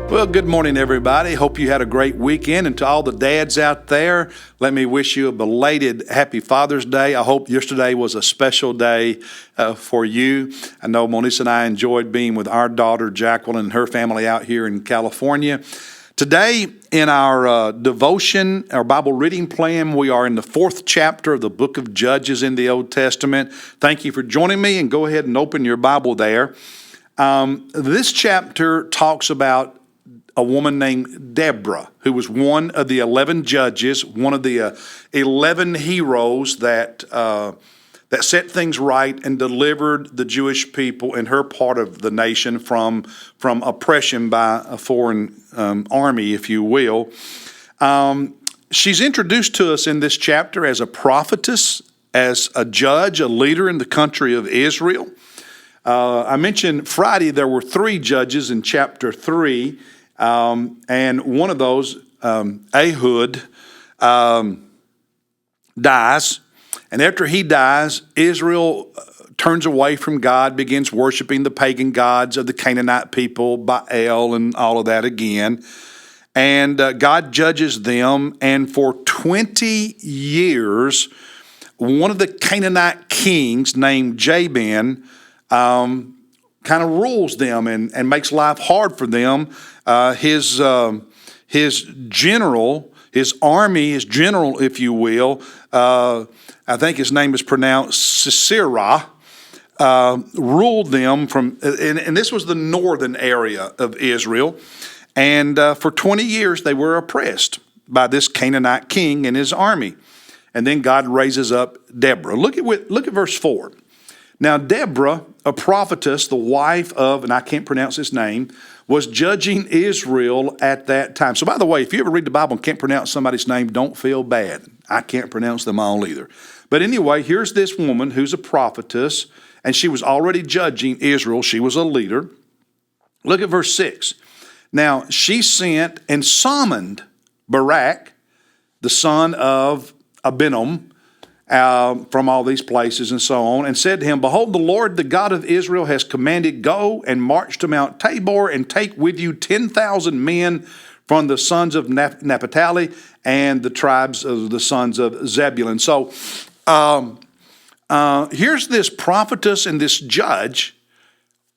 Well, good morning, everybody. Hope you had a great weekend. And to all the dads out there, let me wish you a belated Happy Father's Day. I hope yesterday was a special day for you. I know Monisa and I enjoyed being with our daughter, Jacqueline, and her family out here in California. Today, in our devotion, our Bible reading plan, we are in the 4th chapter of the book of Judges in the Old Testament. Thank you for joining me, and go ahead and open your Bible there. This chapter talks about a woman named Deborah, who was one of the 11 judges, one of the 11 heroes that set things right and delivered the Jewish people in her part of the nation from oppression by a foreign army, if you will. She's introduced to us in this chapter as a prophetess, as a judge, a leader in the country of Israel. I mentioned Friday there were 3 judges in chapter 3. And one of those, Ehud, dies. And after he dies, Israel turns away from God, begins worshiping the pagan gods of the Canaanite people, Baal and all of that again. And God judges them. And for 20 years, one of the Canaanite kings named Jabin kind of rules them and makes life hard for them. His general, his army, his general, if you will, I think his name is pronounced Sisera, ruled them from, and this was the northern area of Israel. And for 20 years they were oppressed by this Canaanite king and his army. And then God raises up Deborah. Look at verse 4. Now Deborah, a prophetess, the wife of, and I can't pronounce his name, was judging Israel at that time. So by the way, if you ever read the Bible and can't pronounce somebody's name, don't feel bad. I can't pronounce them all either. But anyway, here's this woman who's a prophetess, and she was already judging Israel. She was a leader. Look at verse 6. Now she sent and summoned Barak, the son of Abinoam, from all these places and so on, and said to him, Behold, the Lord, the God of Israel, has commanded, Go and march to Mount Tabor, and take with you 10,000 men from the sons of Naphtali and the tribes of the sons of Zebulun. So here's this prophetess and this judge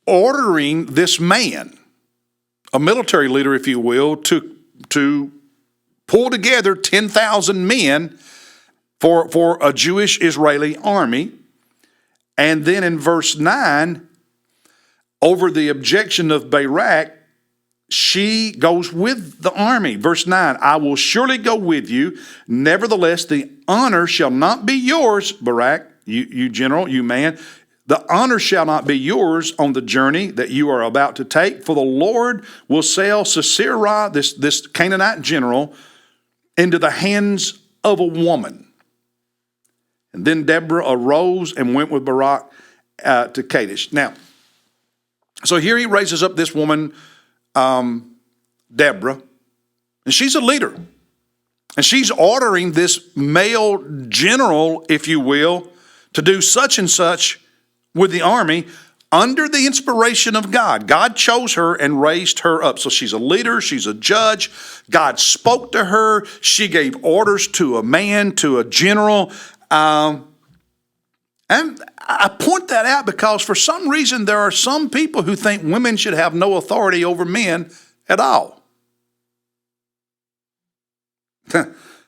ordering this man, a military leader, if you will, to pull together 10,000 men for a Jewish Israeli army. And then in verse 9, over the objection of Barak, she goes with the army. Verse 9, I will surely go with you. Nevertheless, the honor shall not be yours, Barak, you general, you man. The honor shall not be yours on the journey that you are about to take, for the Lord will sell Sisera, this Canaanite general, into the hands of a woman. And then Deborah arose and went with Barak to Kadesh. Now, so here he raises up this woman, Deborah, and she's a leader. And she's ordering this male general, if you will, to do such and such with the army under the inspiration of God. God chose her and raised her up. So she's a leader, she's a judge. God spoke to her. She gave orders to a man, to a general. And I point that out because for some reason there are some people who think women should have no authority over men at all.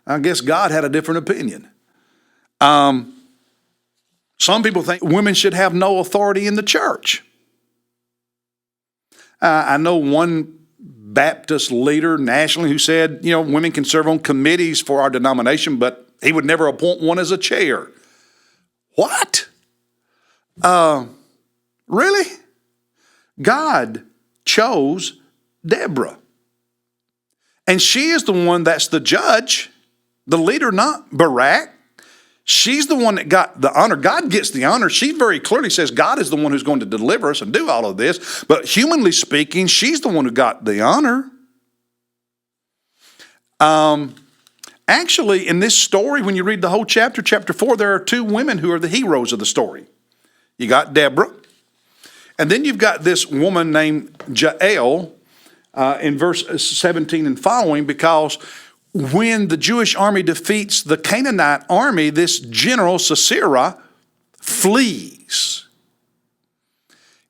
I guess God had a different opinion. Some people think women should have no authority in the church. I know one Baptist leader nationally who said, women can serve on committees for our denomination, but he would never appoint one as a chair. What? Really? God chose Deborah. And she is the one that's the judge, the leader, not Barak. She's the one that got the honor. God gets the honor. She very clearly says God is the one who's going to deliver us and do all of this. But humanly speaking, she's the one who got the honor. Actually, in this story, when you read the whole chapter, chapter 4, there are 2 women who are the heroes of the story. You got Deborah, and then you've got this woman named Jael, in verse 17 and following, because when the Jewish army defeats the Canaanite army, this general Sisera flees.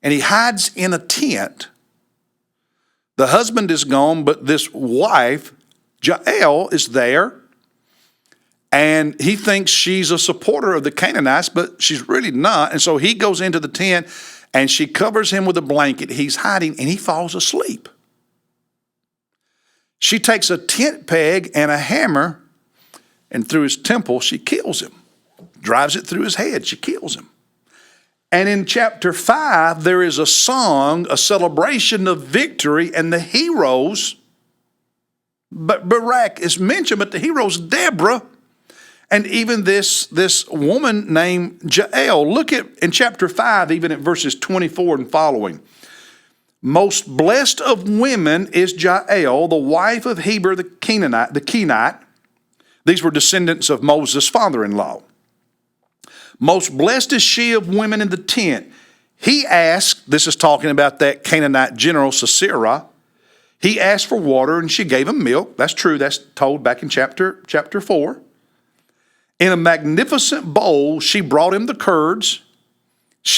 And he hides in a tent. The husband is gone, but this wife, Jael, is there. And he thinks she's a supporter of the Canaanites, but she's really not. And so he goes into the tent and she covers him with a blanket. He's hiding and he falls asleep. She takes a tent peg and a hammer, and through his temple, she kills him. Drives it through his head. She kills him. And in chapter 5, there is a song, a celebration of victory, and the heroes, but Barak is mentioned, but the heroes, Deborah, and even this woman named Jael. Look at in chapter 5, even at verses 24 and following. Most blessed of women is Jael, the wife of Heber the Kenite. These were descendants of Moses' father-in-law. Most blessed is she of women in the tent. He asked, this is talking about that Canaanite general Sisera. He asked for water and she gave him milk. That's true. That's told back in chapter 4. In a magnificent bowl, she brought him the curds.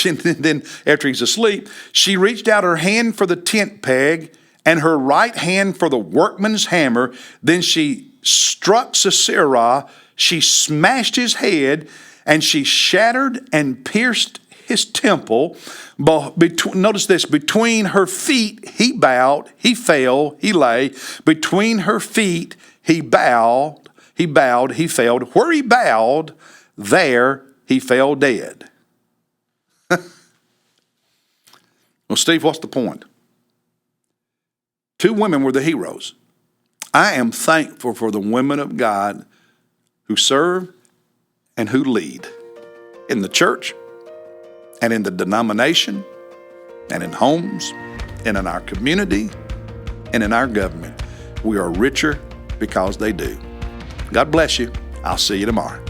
Then, after he's asleep, she reached out her hand for the tent peg and her right hand for the workman's hammer. Then she struck Sisera. She smashed his head, and she shattered and pierced his temple. Notice this, between her feet he bowed, he fell, he lay. Between her feet he bowed, he fell. Where he bowed, there he fell dead. Well, Steve, what's the point? 2 women were the heroes. I am thankful for the women of God who serve and who lead in the church and in the denomination and in homes and in our community and in our government. We are richer because they do. God bless you. I'll see you tomorrow.